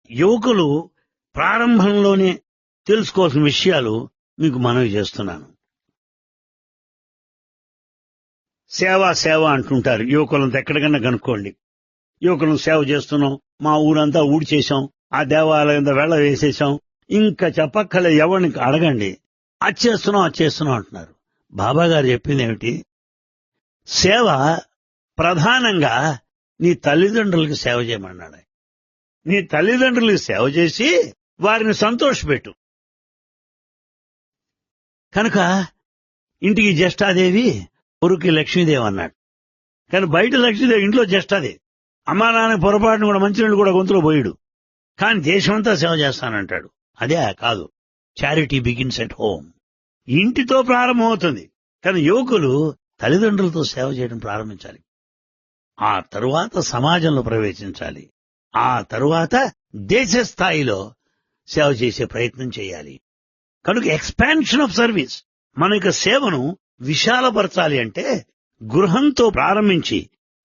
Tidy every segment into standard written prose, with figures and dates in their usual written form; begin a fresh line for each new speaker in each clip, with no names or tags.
యువకులు ప్రారంభంలోనే తెలుసుకోవాల్సిన విషయాలు మీకు మనవి చేస్తున్నాను. సేవ అంటుంటారు. యువకులంతా ఎక్కడికన్నా కనుక్కోండి. యువకులను సేవ చేస్తున్నాం, మా ఊరంతా ఊడ్చేశాం, ఆ దేవాలయం వెళ్ళ వేసేశాం, ఇంకా చెప్పక్కలే ఎవరిని అడగండి. అది చేస్తున్నాం అంటున్నారు. బాబా గారు చెప్పింది ఏమిటి? సేవ ప్రధానంగా నీ తల్లిదండ్రులకు సేవ చేయమన్నాడు. నీ తల్లిదండ్రులకు సేవ చేసి వారిని సంతోషపెట్టు. కనుక ఇంటికి జ్యేష్ఠాదేవి, ఊరికి లక్ష్మీదేవి అన్నాడు. కానీ బయట లక్ష్మీదేవి, ఇంట్లో జ్యేష్ఠాదేవి. అమ్మా నాన్న పొరపాటును కూడా మంచినీళ్ళు కూడా గొంతులో పోయిడు. కానీ దేశమంతా సేవ చేస్తానంటాడు. అదే కాదు. Charity begins at home. ఇంటితో ప్రారంభమవుతుంది. కానీ యువకులు తల్లిదండ్రులతో సేవ చేయడం ప్రారంభించాలి. ఆ తరువాత సమాజంలో ప్రవేశించాలి. ఆ తరువాత దేశ స్థాయిలో సేవ చేసే ప్రయత్నం చేయాలి. కనుక ఎక్స్పాన్షన్ ఆఫ్ సర్వీస్, మన యొక్క సేవను విశాలపరచాలి అంటే గృహంతో ప్రారంభించి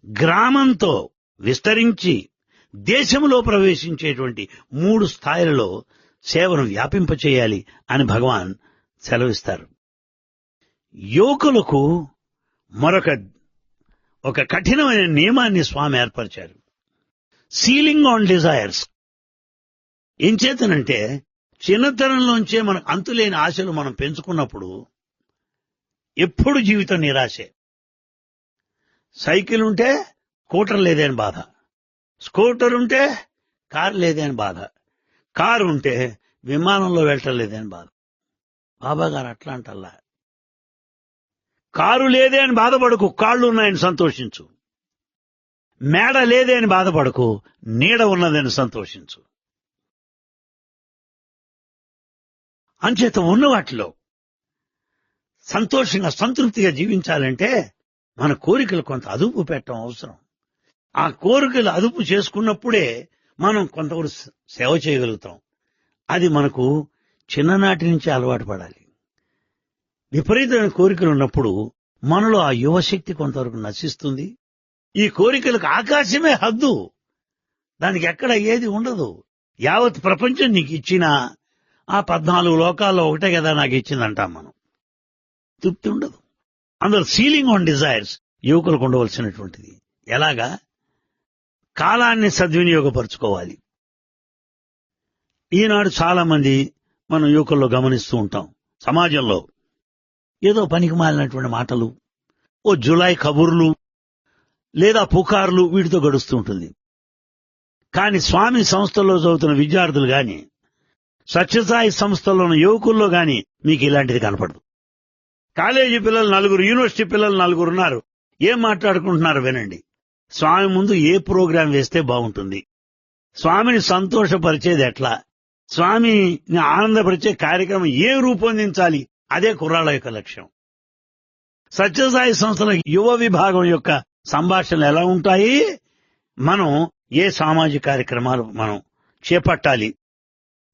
గ్రామంతో విస్తరించి దేశంలో ప్రవేశించేటువంటి 3 స్థాయిలలో సేవను వ్యాపింపచేయాలి అని భగవాన్ సెలవిస్తారు. యువకులకు ఒక కఠినమైన నియమాన్ని స్వామి ఏర్పరిచారు. Ceiling on desires. ఏం చేతనంటే చిన్నతనంలోంచే మన అంతులేని ఆశలు మనం పెంచుకున్నప్పుడు ఎప్పుడు జీవితం నిరాశే. సైకిల్ ఉంటే స్కూటర్ లేదే అని బాధ, స్కూటర్ ఉంటే కారు లేదే అని బాధ, కారు ఉంటే విమానంలో వెళ్ళటం లేదే అని బాధ. బాబా గారు అట్లా అంటల్లా. కారు లేదే అని బాధపడకు, కాళ్ళు ఉన్నాయని సంతోషించు. మేడ లేదే అని బాధపడకు, నీడ ఉన్నదని సంతోషించు. అంచేత ఉన్న వాటిలో సంతోషంగా సంతృప్తిగా జీవించాలంటే మన కోరికలు కొంత అదుపు పెట్టడం అవసరం. ఆ కోరికలు అదుపు చేసుకున్నప్పుడే మనం కొంతవరకు సేవ చేయగలుగుతాం. అది మనకు చిన్ననాటి నుంచి అలవాటు పడాలి. విపరీతమైన కోరికలు ఉన్నప్పుడు మనలో ఆ యువశక్తి కొంతవరకు నశిస్తుంది. ఈ కోరికలకు ఆకాశమే హద్దు, దానికి ఎక్కడ ఏది ఉండదు. యావత్ ప్రపంచం నీకు ఇచ్చినా ఆ 14 లోకాల్లో ఒకటే కదా నాకు ఇచ్చిందంటాం మనం. తృప్తి ఉండదు. అందులో సీలింగ్ ఆన్ డిజైర్స్ యువకులకు ఉండవలసినటువంటిది. ఎలాగా? కాలాన్ని సద్వినియోగపరుచుకోవాలి. ఈనాడు చాలా మంది మనం యువకుల్లో గమనిస్తూ ఉంటాం. సమాజంలో ఏదో పనికి మాలినటువంటి మాటలు, ఓ జులై కబుర్లు లేదా పుకార్లు, వీటితో గడుస్తూ ఉంటుంది. కానీ స్వామి సంస్థల్లో చదువుతున్న విద్యార్థులు గాని, సత్యసాయి సంస్థల్లో ఉన్న యువకుల్లో గాని మీకు ఇలాంటిది కనపడదు. కాలేజీ పిల్లలు 4, యూనివర్సిటీ పిల్లలు 4 ఉన్నారు. ఏం మాట్లాడుకుంటున్నారు వినండి. స్వామి ముందు ఏ ప్రోగ్రాం వేస్తే బాగుంటుంది, స్వామిని సంతోషపరిచేది ఎట్లా, స్వామిని ఆనందపరిచే కార్యక్రమం ఏం రూపొందించాలి, అదే కుర్రాళ్ళ యొక్క లక్ష్యం. సత్యసాయి సంస్థల యువ విభాగం యొక్క సంభాషణలు ఎలా ఉంటాయి, మనం ఏ సామాజిక కార్యక్రమాలు మనం చేపట్టాలి,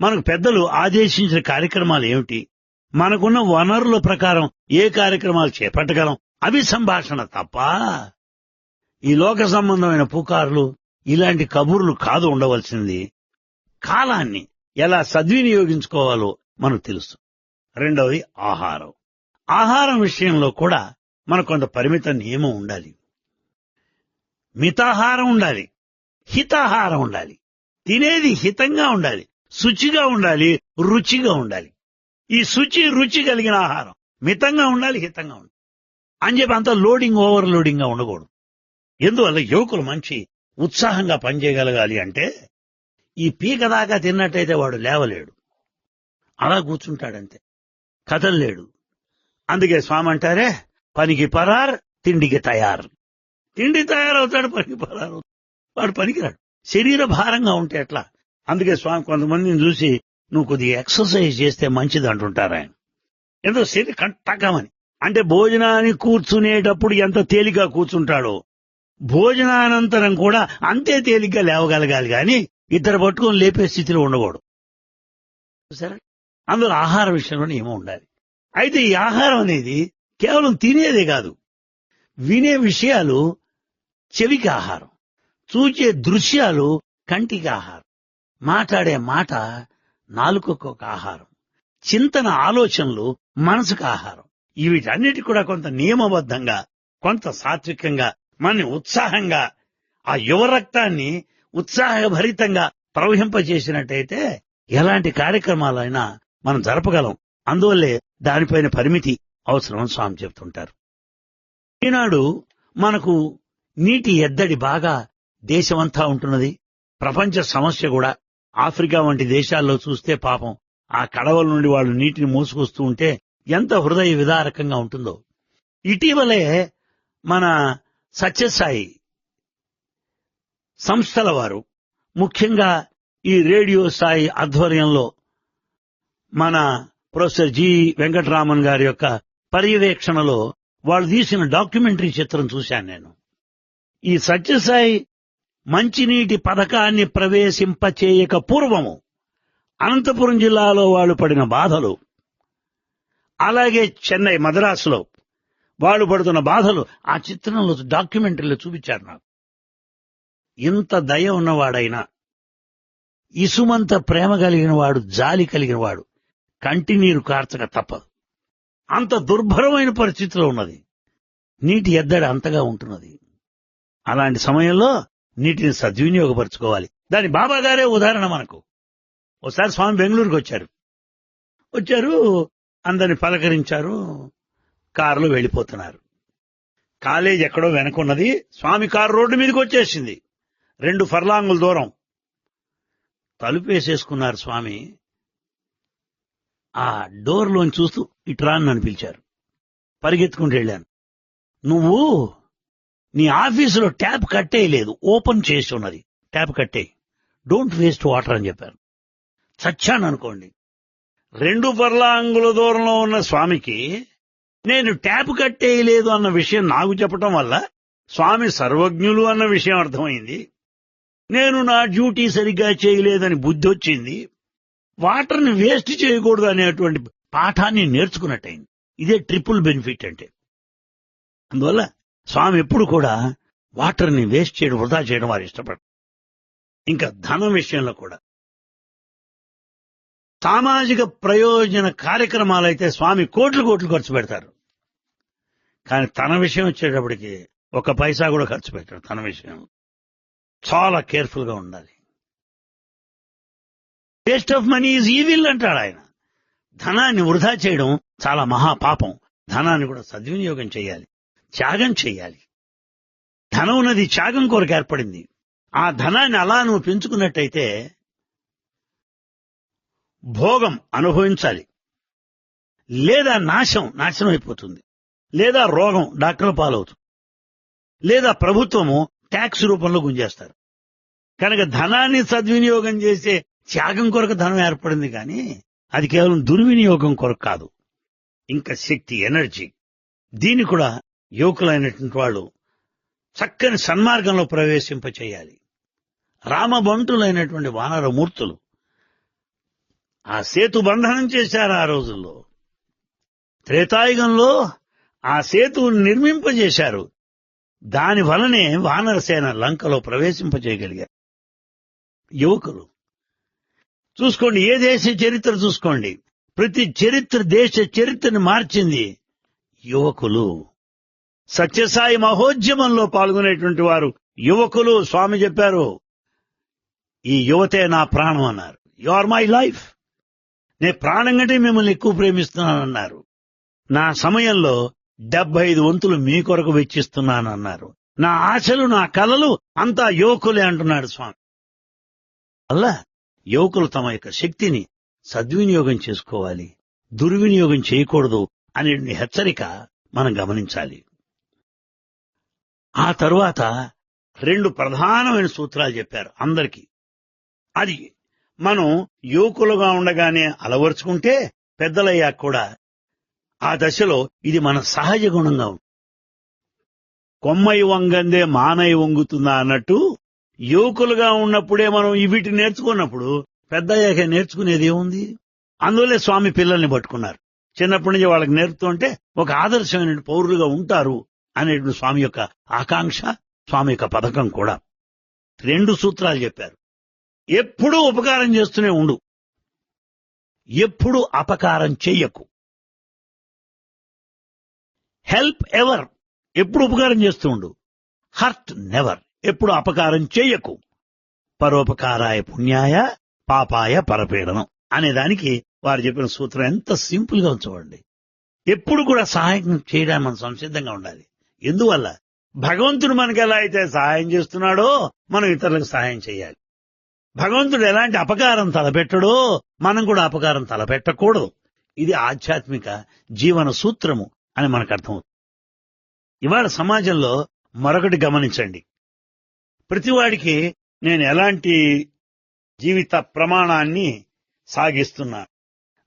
మనకు పెద్దలు ఆదేశించిన కార్యక్రమాలు ఏమిటి, మనకున్న వనరుల ప్రకారం ఏ కార్యక్రమాలు చేపట్టగలం, అవి సంభాషణ తప్ప ఈ లోక సంబంధమైన పుకార్లు ఇలాంటి కబుర్లు కాదు ఉండవలసింది. కాలాన్ని ఎలా సద్వినియోగించుకోవాలో మనకు తెలుసు. రెండవది ఆహారం. ఆహారం విషయంలో కూడా మనకు కొంత పరిమిత నియమం ఉండాలి. మితాహారం ఉండాలి, హితాహారం ఉండాలి. తినేది హితంగా ఉండాలి, శుచిగా ఉండాలి, రుచిగా ఉండాలి. ఈ శుచి రుచి కలిగిన ఆహారం మితంగా ఉండాలి, హితంగా ఉండాలి. అని చెప్పి అంతా ఓవర్లోడింగ్ గా ఉండకూడదు. ఎందువల్ల యువకులు మంచి ఉత్సాహంగా పనిచేయగలగాలి అంటే ఈ పీక దాకా తిన్నట్టయితే వాడు లేవలేడు, అలా కూర్చుంటాడంతే, కదలలేడు. అందుకే స్వామి అంటారే, పనికి పరార్ తిండికి తయారు. తిండి తయారవుతాడు, పనికి పరారు, వాడు పనికిరాడు. శరీర భారంగా ఉంటే ఎట్లా? అందుకే స్వామి కొంతమందిని చూసి నువ్వు కొద్దిగా ఎక్సర్సైజ్ చేస్తే మంచిది అంటుంటారు ఆయన. ఎంతో శరీరం కంటకమని. అంటే భోజనానికి కూర్చునేటప్పుడు ఎంత తేలిగ్గా కూర్చుంటాడో భోజనానంతరం కూడా అంతే తేలిగ్గా లేవగలగాలి, కానీ ఇద్దరు పట్టుకొని లేపే స్థితిలో ఉండకూడదు. సరే, అందులో ఆహార విషయంలోనే ఏమో ఉండాలి. అయితే ఈ ఆహారం అనేది కేవలం తినేదే కాదు, వినే విషయాలు చెవికి ఆహారం, చూచే దృశ్యాలు కంటికి ఆహారం. మాట్లాడే మాట నాలుకకు ఒక ఆహారం, చింతన ఆలోచనలు మనసుకు ఆహారం. వీటన్నిటి కూడా కొంత నియమబద్ధంగా, కొంత సాత్వికంగా, మన ఉత్సాహంగా, ఆ యువ రక్తాన్ని ఉత్సాహభరితంగా ప్రవహింపజేసినట్టయితే ఎలాంటి కార్యక్రమాలైనా మనం జరపగలం. అందువల్లే దానిపైన పరిమితి అవసరం స్వామి చెప్తుంటారు. ఈనాడు మనకు నీటి ఎద్దడి బాగా దేశమంతా ఉంటున్నది. ప్రపంచ సమస్య కూడా. ఆఫ్రికా వంటి దేశాల్లో చూస్తే పాపం ఆ కడవల నుండి వాళ్ళు నీటిని మోసుకొస్తూ ఉంటే ఎంత హృదయ విదారకంగా ఉంటుందో. ఇటీవలే మన సత్యసాయి సంస్థల వారు, ముఖ్యంగా ఈ రేడియో సాయి ఆధ్వర్యంలో మన ప్రొఫెసర్ జి వెంకటరామన్ గారి యొక్క పర్యవేక్షణలో వాళ్ళు తీసిన డాక్యుమెంటరీ చిత్రం చూశాను నేను. ఈ సత్యసాయి మంచినీటి పథకాన్ని ప్రవేశింపచేయక పూర్వము అనంతపురం జిల్లాలో వాళ్ళు పడిన బాధలు, అలాగే చెన్నై మద్రాసులో వాళ్ళు పడుతున్న బాధలు ఆ చిత్రంలో డాక్యుమెంటరీలో చూపించారు నాకు. ఇంత దయ ఉన్నవాడైనా, ఇసుమంత ప్రేమ కలిగిన వాడు, జాలి కలిగిన వాడు కంటి నీరు కార్చక తప్పదు. అంత దుర్భరమైన పరిస్థితిలో ఉన్నది. నీటి ఎద్దడి అంతగా ఉంటున్నది. అలాంటి సమయంలో నీటిని సద్వినియోగపరచుకోవాలి. దాని బాబా గారే ఉదాహరణ మనకు. ఒకసారి స్వామి బెంగళూరుకి వచ్చారు, అందరిని పలకరించారు, కారులో వెళ్ళిపోతున్నారు. కాలేజ్ ఎక్కడో వెనకున్నది, స్వామి కారు రోడ్డు మీదకి వచ్చేసింది. 2 ఫర్లాంగుల దూరం. తలుపేసేసుకున్నారు స్వామి. ఆ డోర్లోని చూస్తూ ఇట్రా అని నన్ను పిలిచారు. పరిగెత్తుకుంటూ వెళ్ళాను. నువ్వు నీ ఆఫీసులో ట్యాప్ కట్టేయలేదు, ఓపెన్ చేసి ఉన్నది, ట్యాప్ కట్టేయి, డోంట్ వేస్ట్ వాటర్ అని చెప్పారు. చచ్చాను అనుకోండి. 2 ఫర్లాంగుల దూరంలో ఉన్న స్వామికి నేను ట్యాప్ కట్టేయలేదు అన్న విషయం నాకు చెప్పటం వల్ల స్వామి సర్వజ్ఞులు అన్న విషయం అర్థమైంది. నేను నా డ్యూటీ సరిగ్గా చేయలేదని బుద్ధి వచ్చింది. వాటర్ని వేస్ట్ చేయకూడదు అనేటువంటి పాఠాన్ని నేర్చుకున్నట్టయింది. ఇదే ట్రిపుల్ బెనిఫిట్ అంటే. అందువల్ల స్వామి ఎప్పుడు కూడా వాటర్ని వేస్ట్ చేయడం, వృధా చేయడం వారు ఇష్టపడరు. ఇంకా ధనం విషయంలో కూడా సామాజిక ప్రయోజన కార్యక్రమాలైతే స్వామి కోట్లు ఖర్చు పెడతారు. కానీ తన విషయం వచ్చేటప్పటికి 1 పైసా కూడా ఖర్చు పెట్టాడు. తన విషయం చాలా కేర్ఫుల్ గా ఉండాలి. Waste of money is evil అంటాడు ఆయన. ధనాన్ని వృధా చేయడం చాలా మహాపాపం. ధనాన్ని కూడా సద్వినియోగం చేయాలి, త్యాగం చేయాలి. ధనం ఉన్నది త్యాగం కొరకు ఏర్పడింది. ఆ ధనాన్ని అలా నువ్వు పెంచుకున్నట్టయితే భోగం అనుభవించాలి, లేదా నాశనం అయిపోతుంది, లేదా రోగం డాక్టర్ల పాలవుతుంది, లేదా ప్రభుత్వము ట్యాక్స్ రూపంలో గుంజేస్తారు. కనుక ధనాన్ని సద్వినియోగం చేసే త్యాగం కొరకు ధనం ఏర్పడింది, కానీ అది కేవలం దుర్వినియోగం కొరకు కాదు. ఇంకా శక్తి, ఎనర్జీ, దీన్ని కూడా యువకులైనటువంటి వాళ్ళు చక్కని సన్మార్గంలో ప్రవేశింపచేయాలి. రామబంటులైనటువంటి వానరమూర్తులు ఆ సేతు బంధనం చేశారు. ఆ రోజుల్లో త్రేతాయుగంలో ఆ సేతువును నిర్మింపజేశారు. దాని వలనే వానరసేన లంకలో ప్రవేశింపజేయగలిగారు. యువకులు చూసుకోండి, ఏ దేశ చరిత్ర చూసుకోండి, ప్రతి చరిత్ర దేశ చరిత్రని మార్చింది యువకులు. సత్యసాయి మహోద్యమంలో పాల్గొనేటువంటి వారు యువకులు. స్వామి చెప్పారు, ఈ యువతే నా ప్రాణం అన్నారు. You are my life. నేను ప్రాణం కంటే మిమ్మల్ని ఎక్కువ ప్రేమిస్తున్నానన్నారు. నా సమయంలో 75 వంతులు మీ కొరకు వెచ్చిస్తున్నానన్నారు. నా ఆశలు, నా కలలు అంతా యువకులే అంటున్నాడు స్వామి. అలా యువకులు తమ యొక్క శక్తిని సద్వినియోగం చేసుకోవాలి, దుర్వినియోగం చేయకూడదు అనే హెచ్చరిక మనం గమనించాలి. ఆ తరువాత 2 ప్రధానమైన సూత్రాలు చెప్పారు అందరికీ. అది మనం యువకులుగా ఉండగానే అలవరుచుకుంటే పెద్దలయ్యాక కూడా ఆ దశలో ఇది మన సహజ గుణంగా ఉంటుంది. కొమ్మై వంగందే మానై వంగుతుందా అన్నట్టు యువకులుగా ఉన్నప్పుడే మనం వీటి నేర్చుకున్నప్పుడు పెద్దయ్యాక నేర్చుకునేది ఏముంది? అందువల్లే స్వామి పిల్లల్ని పట్టుకున్నారు. చిన్నప్పటి నుంచి వాళ్ళకి నేర్పుతుంటే ఒక ఆదర్శమైన పౌరులుగా ఉంటారు అనేటువంటి స్వామి యొక్క ఆకాంక్ష, స్వామి యొక్క పథకం కూడా. 2 సూత్రాలు చెప్పారు. ఎప్పుడూ ఉపకారం చేస్తూనే ఉండు, ఎప్పుడు అపకారం చెయ్యకు. హెల్ప్ ఎవర్, ఎప్పుడు ఉపకారం చేస్తూ ఉండు. హర్ట్ నెవర్, ఎప్పుడు అపకారం చెయ్యకు. పరోపకారాయ పుణ్యాయ పాపాయ పరపీడనం అనేదానికి వారు చెప్పిన సూత్రం ఎంత సింపుల్ గా చూడండి. ఎప్పుడు కూడా సహాయం చేయడానికి మనం సంసిద్ధంగా ఉండాలి. ఎందువల్ల? భగవంతుడు మనకి ఎలా అయితే సహాయం చేస్తున్నాడో మనం ఇతరులకు సహాయం చేయాలి. భగవంతుడు ఎలాంటి అపకారం తలపెట్టడో మనం కూడా అపకారం తలపెట్టకూడదు. ఇది ఆధ్యాత్మిక జీవన సూత్రము అని మనకు అర్థమవుతుంది. ఇవాళ సమాజంలో మరొకటి గమనించండి. ప్రతివాడికి నేను ఎలాంటి జీవిత ప్రమాణాన్ని సాగిస్తున్నా,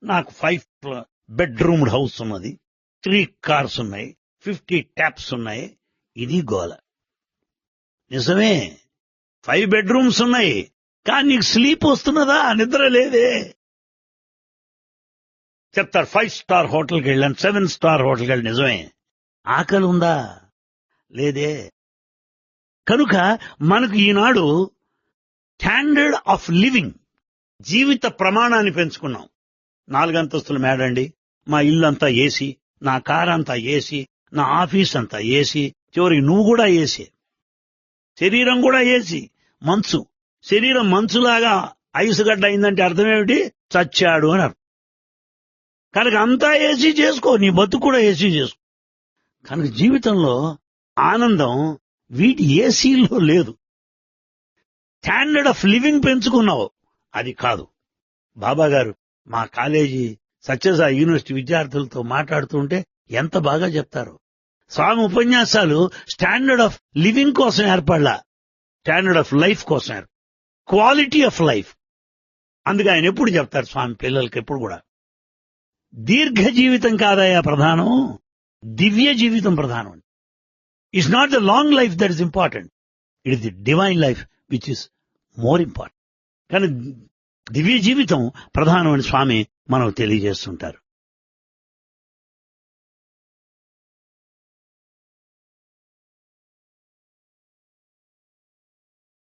నాకు 5 బెడ్రూమ్డ్ హౌస్ ఉన్నది, 3 కార్స్ ఉన్నాయి, 50 ట్యాప్స్ ఉన్నాయి, ఇది గోల. నిజమే, 5 బెడ్రూమ్స్ ఉన్నాయి, కానీ నీకు స్లీప్ వస్తున్నదా? నిద్ర లేదే. చెప్తారు 5 స్టార్ హోటల్కి వెళ్ళాను, 7 స్టార్ హోటల్కి వెళ్ళి. నిజమే, ఆకలి ఉందా? లేదే. కనుక మనకు ఈనాడు స్టాండర్డ్ ఆఫ్ లివింగ్, జీవిత ప్రమాణాన్ని పెంచుకున్నాం. 4 అంతస్తుల మేడండి, మా ఇల్లు అంతా ఏసీ, నా కార్ అంతా ఏసీ, నా ఆఫీస్ అంతా ఏసీ, చివరికి నువ్వు కూడా ఏసీ, శరీరం కూడా ఏసీ. మంచు, శరీరం మంచులాగా ఐసుగడ్డ అయిందంటే అర్థం ఏమిటి? చచ్చాడు అని అర్థం. కనుక అంతా ఏసీ చేసుకో, నీ బతుకు కూడా ఏసీ చేసుకో. కనుక జీవితంలో ఆనందం వీటి ఏసీలో లేదు. స్టాండర్డ్ ఆఫ్ లివింగ్ పెంచుకున్నావు, అది కాదు. బాబా గారు మా కాలేజీ సత్యసాయి యూనివర్సిటీ విద్యార్థులతో మాట్లాడుతుంటే ఎంత బాగా చెప్తారు. స్వామి ఉపన్యాసాలు స్టాండర్డ్ ఆఫ్ లివింగ్ కోసం ఏర్పడలా, స్టాండర్డ్ ఆఫ్ లైఫ్ కోసం, క్వాలిటీ ఆఫ్ లైఫ్. అందుకే ఆయన ఎప్పుడు చెప్తారు స్వామి పిల్లలకి ఎప్పుడు కూడా, దీర్ఘ జీవితం కాదయా ప్రధానం, దివ్య జీవితం ప్రధానం. It's not the long life that is important, it is the divine life which is more important. కానీ దివ్య జీవితం ప్రధానమని స్వామి మనకు తెలియజేస్తుంటారు.